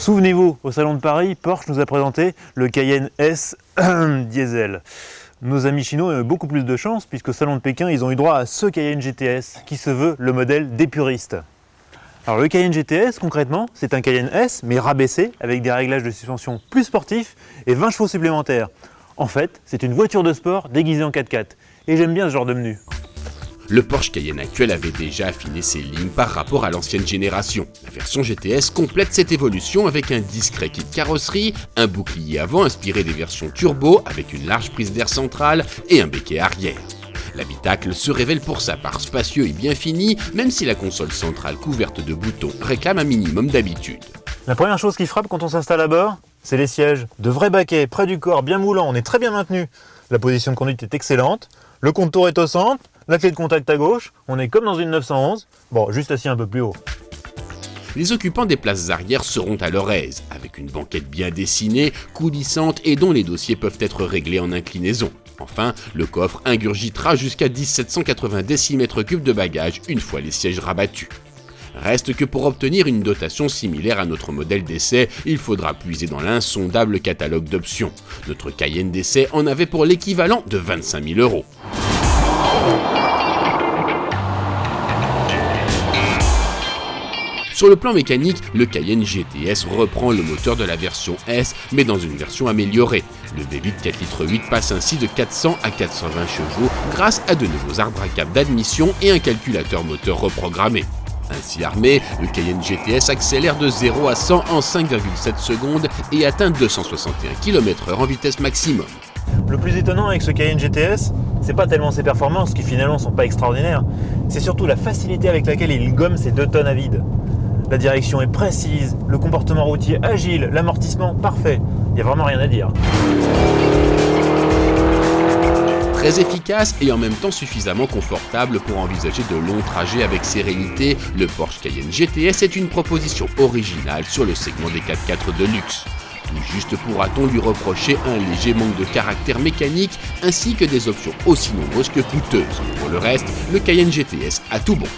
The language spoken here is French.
Souvenez-vous, au Salon de Paris, Porsche nous a présenté le Cayenne S diesel. Nos amis chinois ont eu beaucoup plus de chance puisqu'au Salon de Pékin, ils ont eu droit à ce Cayenne GTS qui se veut le modèle des puristes. Alors le Cayenne GTS, concrètement, c'est un Cayenne S mais rabaissé avec des réglages de suspension plus sportifs et 20 chevaux supplémentaires. En fait, c'est une voiture de sport déguisée en 4x4 et j'aime bien ce genre de menu. Le Porsche Cayenne actuel avait déjà affiné ses lignes par rapport à l'ancienne génération. La version GTS complète cette évolution avec un discret kit carrosserie, un bouclier avant inspiré des versions turbo avec une large prise d'air centrale et un béquet arrière. L'habitacle se révèle pour sa part spacieux et bien fini, même si la console centrale couverte de boutons réclame un minimum d'habitude. La première chose qui frappe quand on s'installe à bord, c'est les sièges. De vrais baquets, près du corps, bien moulants, on est très bien maintenu. La position de conduite est excellente, le contour est au centre, la clé de contact à gauche, on est comme dans une 911, bon, juste assis un peu plus haut. Les occupants des places arrière seront à leur aise, avec une banquette bien dessinée, coulissante et dont les dossiers peuvent être réglés en inclinaison. Enfin, le coffre ingurgitera jusqu'à 1780 décimètres cubes de bagages une fois les sièges rabattus. Reste que pour obtenir une dotation similaire à notre modèle d'essai, il faudra puiser dans l'insondable catalogue d'options. Notre Cayenne d'essai en avait pour l'équivalent de 25 000 €. Sur le plan mécanique, le Cayenne GTS reprend le moteur de la version S, mais dans une version améliorée. Le V8 4,8 litres passe ainsi de 400 à 420 chevaux grâce à de nouveaux arbres à cap d'admission et un calculateur moteur reprogrammé. Ainsi armé, le Cayenne GTS accélère de 0 à 100 en 5,7 secondes et atteint 261 km/h en vitesse maximum. Le plus étonnant avec ce Cayenne GTS, c'est pas tellement ses performances qui finalement sont pas extraordinaires, c'est surtout la facilité avec laquelle il gomme ses 2 tonnes à vide. La direction est précise, le comportement routier agile, l'amortissement parfait, il n'y a vraiment rien à dire. Très efficace et en même temps suffisamment confortable pour envisager de longs trajets avec sérénité, le Porsche Cayenne GTS est une proposition originale sur le segment des 4x4 de luxe. Tout juste pourra-t-on lui reprocher un léger manque de caractère mécanique ainsi que des options aussi nombreuses que coûteuses. Pour le reste, le Cayenne GTS a tout bon.